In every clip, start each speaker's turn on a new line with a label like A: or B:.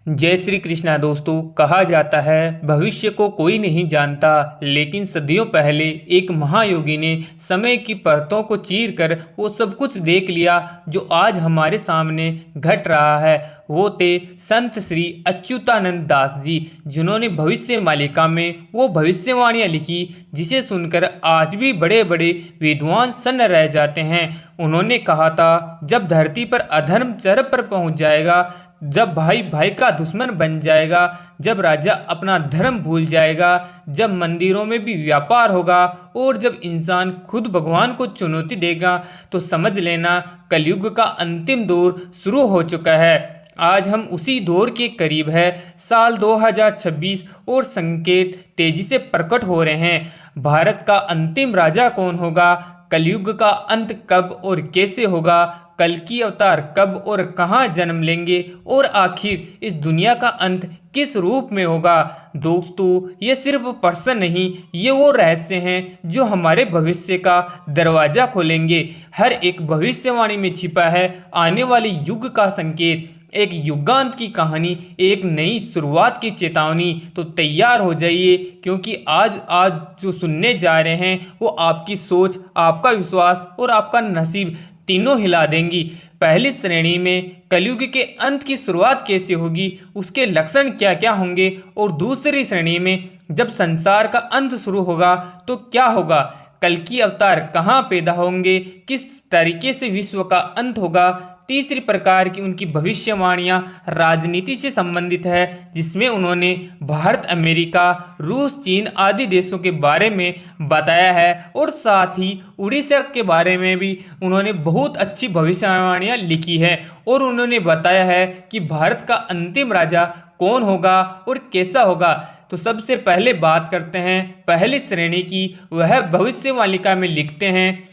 A: जय श्री कृष्णा दोस्तों। कहा जाता है भविष्य को कोई नहीं जानता, लेकिन सदियों पहले एक महायोगी ने समय की परतों को चीर कर वो सब कुछ देख लिया जो आज हमारे सामने घट रहा है। वो थे संत श्री अच्युतानंद दास जी, जिन्होंने भविष्य मालिका में वो भविष्यवाणियाँ लिखी जिसे सुनकर आज भी बड़े बड़े विद्वान सन्न रह जाते हैं। उन्होंने कहा था, जब धरती पर अधर्म चरम पर पहुंच जाएगा, जब भाई भाई का दुश्मन बन जाएगा, जब राजा अपना धर्म भूल जाएगा, जब मंदिरों में भी व्यापार होगा और जब इंसान खुद भगवान को चुनौती देगा, तो समझ लेना कलयुग का अंतिम दौर शुरू हो चुका है। आज हम उसी दौर के करीब है। साल 2026 और संकेत तेजी से प्रकट हो रहे हैं। भारत का अंतिम राजा कौन होगा, कलयुग का अंत कब और कैसे होगा, कल की अवतार कब और कहाँ जन्म लेंगे, और आखिर इस दुनिया का अंत किस रूप में होगा। दोस्तों, ये सिर्फ प्रश्न नहीं, ये वो रहस्य हैं जो हमारे भविष्य का दरवाजा खोलेंगे। हर एक भविष्यवाणी में छिपा है आने वाले युग का संकेत, एक युगांत की कहानी, एक नई शुरुआत की चेतावनी। तो तैयार हो जाइए, क्योंकि आज आज जो सुनने जा रहे हैं वो आपकी सोच, आपका विश्वास और आपका नसीब तीनों हिला देंगी। पहली श्रेणी में कलयुग के अंत की शुरुआत कैसे होगी, उसके लक्षण क्या क्या होंगे, और दूसरी श्रेणी में जब संसार का अंत शुरू होगा तो क्या होगा, कल की अवतार कहाँ पैदा होंगे, किस तरीके से विश्व का अंत होगा। तीसरी प्रकार की उनकी भविष्यवाणियां राजनीति से संबंधित है, जिसमें उन्होंने भारत, अमेरिका, रूस, चीन आदि देशों के बारे में बताया है, और साथ ही उड़ीसा के बारे में भी उन्होंने बहुत अच्छी भविष्यवाणियां लिखी है, और उन्होंने बताया है कि भारत का अंतिम राजा कौन होगा और कैसा होगा। तो सबसे पहले बात करते हैं पहली श्रेणी की। वह भविष्यवाणिका में लिखते हैं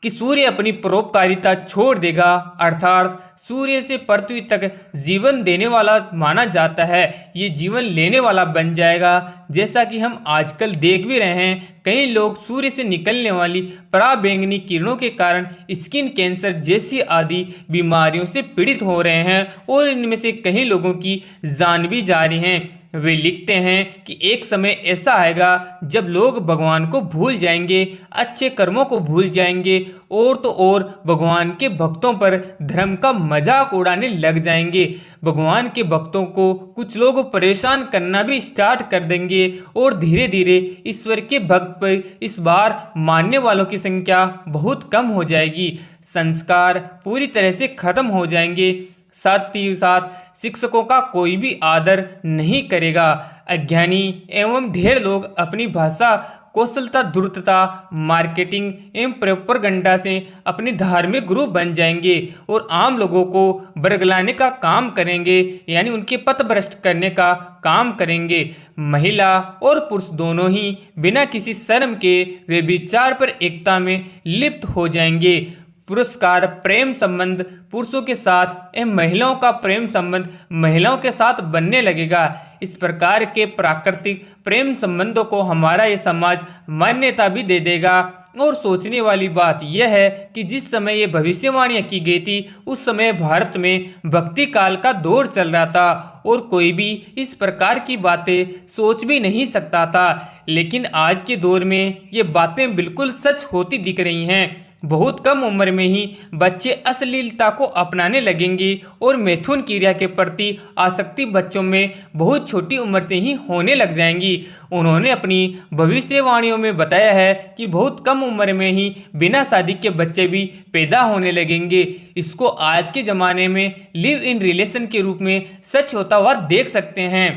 A: कि सूर्य अपनी परोपकारिता छोड़ देगा, अर्थात सूर्य से पृथ्वी तक जीवन देने वाला माना जाता है, ये जीवन लेने वाला बन जाएगा। जैसा कि हम आजकल देख भी रहे हैं, कई लोग सूर्य से निकलने वाली पराबैंगनी किरणों के कारण स्किन कैंसर जैसी आदि बीमारियों से पीड़ित हो रहे हैं, और इनमें से कई लोगों की जान भी जा रही हैं। वे लिखते हैं कि एक समय ऐसा आएगा जब लोग भगवान को भूल जाएंगे, अच्छे कर्मों को भूल जाएंगे, और तो और भगवान के भक्तों पर धर्म का मजाक उड़ाने लग जाएंगे। भगवान के भक्तों को कुछ लोग परेशान करना भी स्टार्ट कर देंगे, और धीरे धीरे ईश्वर के भक्त पर इस बार मानने वालों की संख्या बहुत कम हो जाएगी। संस्कार पूरी तरह से खत्म हो जाएंगे। साथ ही साथ शिक्षकों का कोई भी आदर नहीं करेगा। अज्ञानी एवं ढेर लोग अपनी भाषा कौशलता, धूर्तता, मार्केटिंग एवं प्रोपेगेंडा से अपने धार्मिक गुरु बन जाएंगे, और आम लोगों को बरगलाने का काम करेंगे, यानी उनके पथ भ्रष्ट करने का काम करेंगे। महिला और पुरुष दोनों ही बिना किसी शर्म के वे विचार पर एकता में लिप्त हो जाएंगे। पुरस्कार प्रेम संबंध पुरुषों के साथ एवं महिलाओं का प्रेम संबंध महिलाओं के साथ बनने लगेगा। इस प्रकार के प्राकृतिक प्रेम संबंधों को हमारा ये समाज मान्यता भी दे देगा। और सोचने वाली बात यह है कि जिस समय ये भविष्यवाणियां की गई थी, उस समय भारत में भक्ति काल का दौर चल रहा था, और कोई भी इस प्रकार की बातें सोच भी नहीं सकता था। लेकिन आज के दौर में ये बातें बिल्कुल सच होती दिख रही हैं। बहुत कम उम्र में ही बच्चे अश्लीलता को अपनाने लगेंगे, और मैथुन क्रिया के प्रति आसक्ति बच्चों में बहुत छोटी उम्र से ही होने लग जाएंगी। उन्होंने अपनी भविष्यवाणियों में बताया है कि बहुत कम उम्र में ही बिना शादी के बच्चे भी पैदा होने लगेंगे। इसको आज के ज़माने में लिव इन रिलेशन के रूप में सच होता हुआ देख सकते हैं।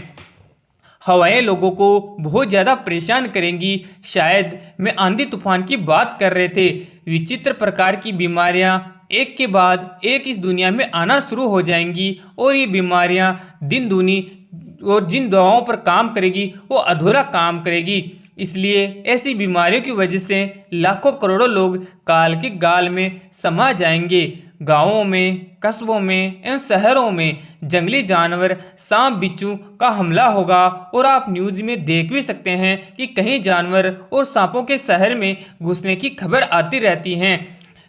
A: हवाएं लोगों को बहुत ज़्यादा परेशान करेंगी। शायद मैं आंधी तूफान की बात कर रहे थे। विचित्र प्रकार की बीमारियां एक के बाद एक इस दुनिया में आना शुरू हो जाएंगी, और ये बीमारियां दिन दूनी, और जिन दवाओं पर काम करेगी वो अधूरा काम करेगी। इसलिए ऐसी बीमारियों की वजह से लाखों करोड़ों लोग काल के गाल में समा जाएंगे। गांवों में, कस्बों में एवं शहरों में जंगली जानवर, सांप, बिच्छू का हमला होगा, और आप न्यूज़ में देख भी सकते हैं कि कई जानवर और सांपों के शहर में घुसने की खबर आती रहती हैं।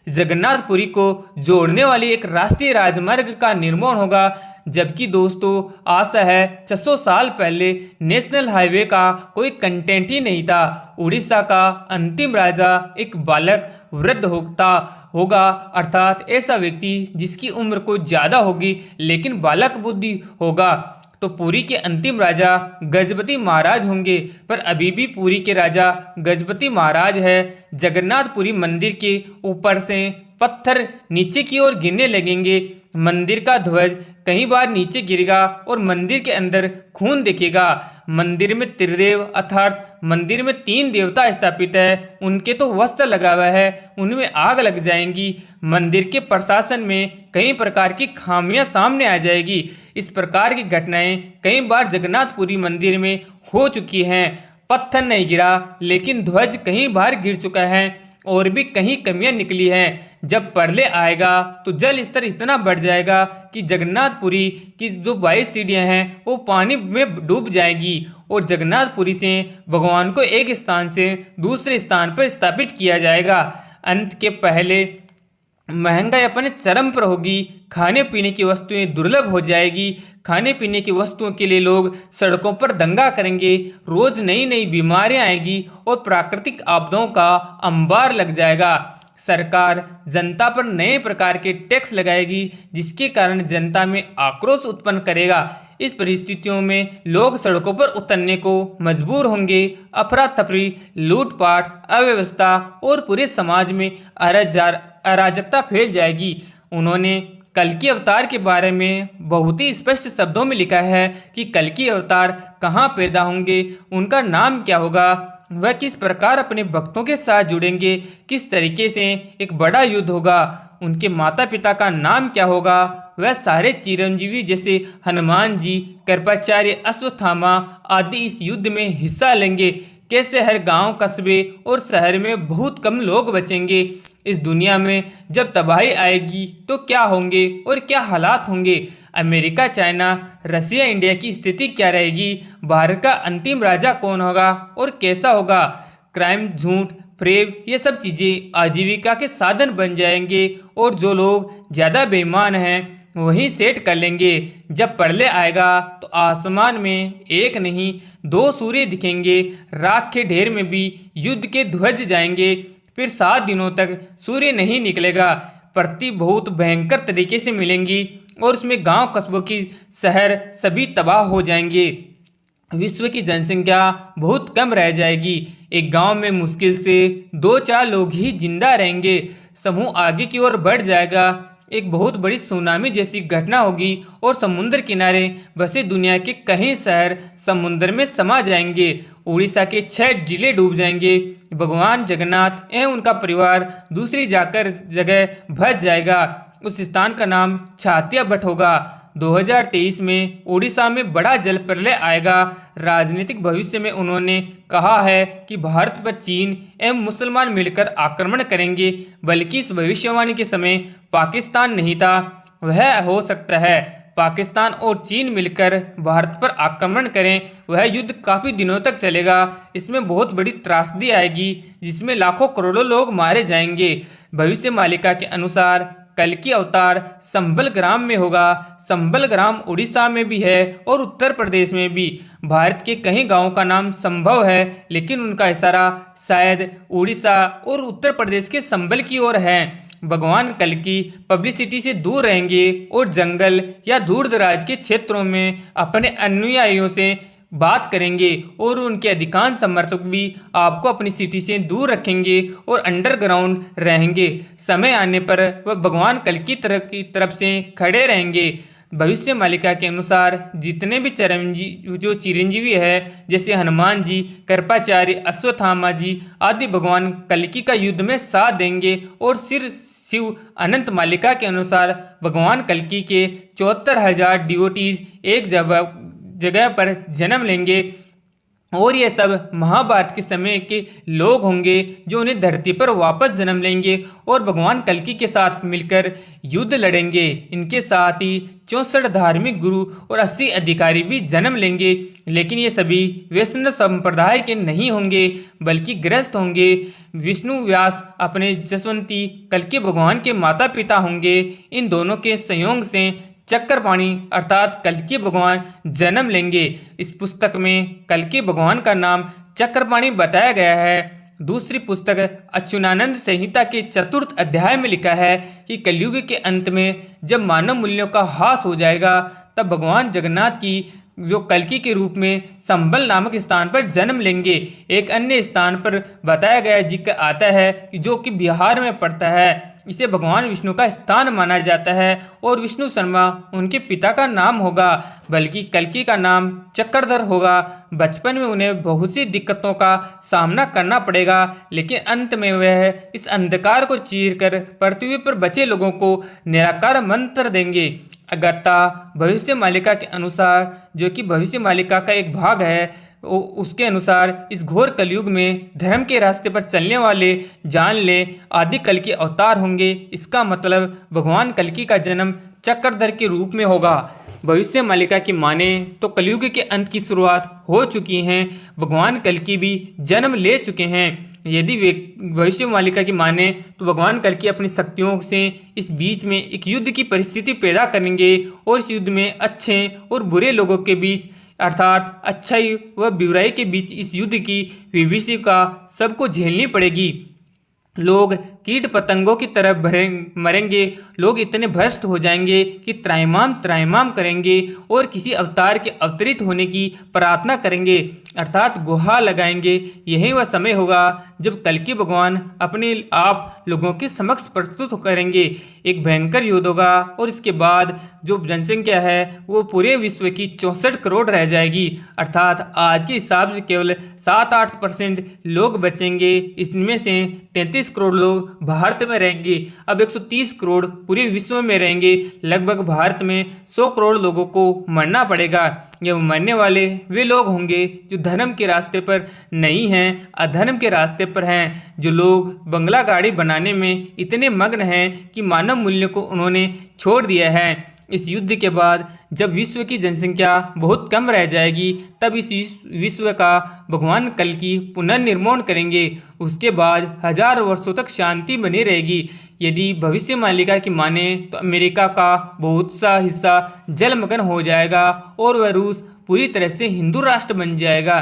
A: जगन्नाथपुरी को जोड़ने वाली एक राष्ट्रीय राजमार्ग का निर्माण होगा। जबकि दोस्तों आशा है 600 साल पहले नेशनल हाईवे का कोई कंटेंट ही नहीं था। उड़ीसा का अंतिम राजा एक बालक वृद्ध होगा, अर्थात ऐसा व्यक्ति जिसकी उम्र को ज्यादा होगी लेकिन बालक बुद्धि होगा। तो पुरी के अंतिम राजा गजपति महाराज होंगे, पर अभी भी पुरी के राजा गजपति महाराज है। जगन्नाथपुरी मंदिर के ऊपर से पत्थर नीचे की ओर गिरने लगेंगे, मंदिर का ध्वज कई बार नीचे गिरेगा और मंदिर के अंदर खून दिखेगा। मंदिर में त्रिदेव अर्थात मंदिर में 3 देवता स्थापित है, उनके तो वस्त्र लगा हुआ है, उनमें आग लग जाएंगी। मंदिर के प्रशासन में कई प्रकार की खामियां सामने आ जाएगी। इस प्रकार की घटनाएं कई बार जगन्नाथपुरी मंदिर में हो चुकी हैं। पत्थर नहीं गिरा लेकिन ध्वज कई बार गिर चुका है और भी कहीं कमियां निकली हैं। जब प्रलय आएगा तो जल स्तर इतना बढ़ जाएगा कि जगन्नाथपुरी की जो 22 सीढ़ियां हैं वो पानी में डूब जाएगी और जगन्नाथपुरी से भगवान को एक स्थान से दूसरे स्थान पर स्थापित किया जाएगा। अंत के पहले महंगाई अपने चरम पर होगी, खाने पीने की वस्तुएं दुर्लभ हो जाएगी। खाने पीने की वस्तुओं के लिए लोग सड़कों पर दंगा करेंगे, रोज नई नई बीमारियां आएगी और प्राकृतिक आपदाओं का अंबार लग जाएगा। सरकार जनता पर नए प्रकार के टैक्स लगाएगी जिसके कारण जनता में आक्रोश उत्पन्न करेगा। इस परिस्थितियों में लोग सड़कों पर उतरने को मजबूर होंगे। अफरा तफरी, लूटपाट, अव्यवस्था और पूरे समाज में अराजकता फैल जाएगी। उन्होंने कल्कि अवतार के बारे में बहुत ही स्पष्ट शब्दों में लिखा है कि कल्कि अवतार कहाँ पैदा होंगे, उनका नाम क्या होगा, वह किस प्रकार अपने भक्तों के साथ जुड़ेंगे, किस तरीके से एक बड़ा युद्ध होगा, उनके माता पिता का नाम क्या होगा, वह सारे चिरंजीवी जैसे हनुमान जी, कृपाचार्य, अश्वत्थामा आदि इस युद्ध में हिस्सा लेंगे। कैसे हर गांव, कस्बे और शहर में बहुत कम लोग बचेंगे। इस दुनिया में जब तबाही आएगी तो क्या होंगे और क्या हालात होंगे। अमेरिका, चाइना, रसिया, इंडिया की स्थिति क्या रहेगी। भारत का अंतिम राजा कौन होगा और कैसा होगा। क्राइम, झूठ, फ्रेब, ये सब चीज़ें आजीविका के साधन बन जाएंगे और जो लोग ज़्यादा बेईमान हैं वहीं सेट कर लेंगे। जब प्रलय आएगा तो आसमान में एक नहीं 2 सूर्य दिखेंगे, राख के ढेर में भी युद्ध के ध्वज जाएंगे। फिर 7 दिनों तक सूर्य नहीं निकलेगा। प्रति बहुत भयंकर तरीके से मिलेंगी और उसमें गांव, कस्बों की शहर सभी तबाह हो जाएंगे। विश्व की जनसंख्या बहुत कम रह जाएगी। एक गांव में मुश्किल से 2-4 लोग ही जिंदा रहेंगे। समूह आगे की ओर बढ़ जाएगा। एक बहुत बड़ी सुनामी जैसी घटना होगी और समुद्र किनारे बसे दुनिया के कई शहर समुद्र में समा जाएंगे। उड़ीसा के 6 जिले डूब जाएंगे। भगवान जगन्नाथ एवं उनका परिवार दूसरी जगह भज जाएगा। उस स्थान का नाम छातिया बट होगा। 2023 में उड़ीसा में बड़ा जल प्रलय आएगा। राजनीतिक भविष्य में उन्होंने कहा है कि भारत पर चीन एवं मुसलमान मिलकर आक्रमण करेंगे, बल्कि इस भविष्यवाणी के समय पाकिस्तान नहीं था। वह हो सकता है पाकिस्तान और चीन मिलकर भारत पर आक्रमण करें। वह युद्ध काफ़ी दिनों तक चलेगा। इसमें बहुत बड़ी त्रासदी आएगी जिसमें लाखों करोड़ों लोग मारे जाएंगे। भविष्य मालिका के अनुसार कल्कि अवतार संबल ग्राम में होगा। संबल ग्राम उड़ीसा में भी है और उत्तर प्रदेश में भी। भारत के कई गांवों का नाम संभव है, लेकिन उनका इशारा शायद उड़ीसा और उत्तर प्रदेश के संबल की ओर है। भगवान कल्कि पब्लिसिटी से दूर रहेंगे और जंगल या दूर दराज के क्षेत्रों में अपने अनुयायियों से बात करेंगे और उनके अधिकांश समर्थक भी आपको अपनी सिटी से दूर रखेंगे और अंडरग्राउंड रहेंगे। समय आने पर वह भगवान कल्कि की तरफ से खड़े रहेंगे। भविष्य मालिका के अनुसार जितने भी चिरंजीवी है, जैसे हनुमान जी, कृपाचार्य, अश्वत्थामा जी आदि भगवान कल्कि का युद्ध में साथ देंगे। और शिव अनंत मालिका के अनुसार भगवान कल्कि के 74,000 डिवोटीज एक जगह पर जन्म लेंगे और ये सब महाभारत के समय के लोग होंगे जो उन्हें धरती पर वापस जन्म लेंगे और भगवान कल्कि के साथ मिलकर युद्ध लड़ेंगे। इनके साथ ही 64 धार्मिक गुरु और 80 अधिकारी भी जन्म लेंगे, लेकिन ये सभी वैष्णव संप्रदाय के नहीं होंगे बल्कि गृहस्थ होंगे। विष्णु व्यास अपने जसवंती कल्कि भगवान के माता पिता होंगे। इन दोनों के संयोग से चक्रपाणि अर्थात कल्कि भगवान जन्म लेंगे। इस पुस्तक में कल्कि भगवान का नाम चक्रपाणि बताया गया है। दूसरी पुस्तक अच्युतानंद संहिता के 4th अध्याय में लिखा है कि कलयुग के अंत में जब मानव मूल्यों का ह्रास हो जाएगा तब भगवान जगन्नाथ की जो कल्कि के रूप में संबल नामक स्थान पर जन्म लेंगे। एक अन्य स्थान पर बताया गया जिक्र आता है कि जो कि बिहार में पड़ता है, इसे भगवान विष्णु का स्थान माना जाता है और विष्णु शर्मा उनके पिता का नाम होगा, बल्कि कल्कि का नाम चक्रधर होगा। बचपन में उन्हें बहुत सी दिक्कतों का सामना करना पड़ेगा, लेकिन अंत में वह इस अंधकार को चीरकर पृथ्वी पर बचे लोगों को निराकार मंत्र देंगे। अगत्ता भविष्य मालिका के अनुसार, जो कि भविष्य मालिका का एक भाग है, उसके अनुसार इस घोर कलयुग में धर्म के रास्ते पर चलने वाले जान ले आदि कल्कि अवतार होंगे। इसका मतलब भगवान कल्कि का जन्म चक्रधर के रूप में होगा। भविष्य मालिका की माने तो कलयुग के अंत की शुरुआत हो चुकी है, भगवान कल्कि भी जन्म ले चुके हैं। यदि वे भविष्य मालिका की माने तो भगवान कल्कि अपनी शक्तियों से इस बीच में एक युद्ध की परिस्थिति पैदा करेंगे और इस युद्ध में अच्छे और बुरे लोगों के बीच अर्थात अच्छाई व बुराई के बीच इस युद्ध की विभीषिका सबको झेलनी पड़ेगी। लोग कीट पतंगों की तरह मरेंगे, लोग इतने भ्रष्ट हो जाएंगे कि त्राहिमाम करेंगे और किसी अवतार के अवतरित होने की प्रार्थना करेंगे अर्थात गुहार लगाएंगे। यही वह समय होगा जब कल्कि भगवान अपने आप लोगों के समक्ष प्रस्तुत करेंगे। एक भयंकर युद्ध होगा और इसके बाद जो जनसंख्या है वो पूरे विश्व की 64 करोड़ रह जाएगी, अर्थात आज के हिसाब से केवल 7-8% लोग बचेंगे। इसमें से 33 करोड़ लोग भारत में रहेंगे। अब 130 करोड़ पूरे विश्व में रहेंगे। लगभग भारत में 100 करोड़ लोगों को मरना पड़ेगा। ये मरने वाले वे लोग होंगे जो धर्म के रास्ते पर नहीं हैं, अधर्म के रास्ते पर हैं। जो लोग बंगला गाड़ी बनाने में इतने मग्न हैं कि मानव मूल्य को उन्होंने छोड़ दिया है। इस युद्ध के बाद जब विश्व की जनसंख्या बहुत कम रह जाएगी तब इस विश्व का भगवान कल्कि पुनर्निर्माण करेंगे। उसके बाद 1000 वर्षों तक शांति बनी रहेगी। यदि भविष्य मालिका की माने तो अमेरिका का बहुत सा हिस्सा जलमग्न हो जाएगा और वह रूस पूरी तरह से हिंदू राष्ट्र बन जाएगा।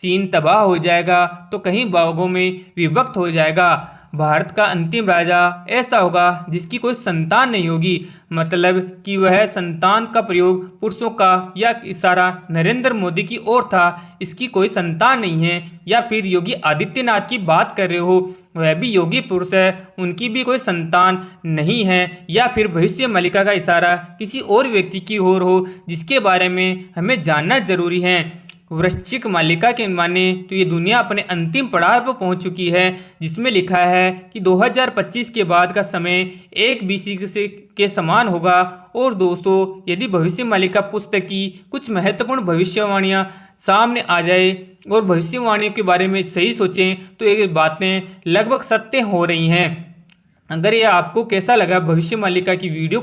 A: चीन तबाह हो जाएगा तो कहीं भागों में विभक्त हो जाएगा। भारत का अंतिम राजा ऐसा होगा जिसकी कोई संतान नहीं होगी, मतलब कि वह संतान का प्रयोग पुरुषों का या इशारा नरेंद्र मोदी की ओर था, इसकी कोई संतान नहीं है। या फिर योगी आदित्यनाथ की बात कर रहे हो, वह भी योगी पुरुष है, उनकी भी कोई संतान नहीं है। या फिर भविष्य मालिका का इशारा किसी और व्यक्ति की ओर हो जिसके बारे में हमें जानना जरूरी है। वृश्चिक मालिका के माने तो ये दुनिया अपने अंतिम पड़ाव पर पहुंच चुकी है, जिसमें लिखा है कि 2025 के बाद का समय 1 BC के समान होगा। और दोस्तों, यदि भविष्य मालिका पुस्तक की कुछ महत्वपूर्ण भविष्यवाणियां सामने आ जाए और भविष्यवाणियों के बारे में सही सोचें तो ये बातें लगभग सत्य हो रही हैं। अगर ये आपको कैसा लगा भविष्य मालिका की वीडियो को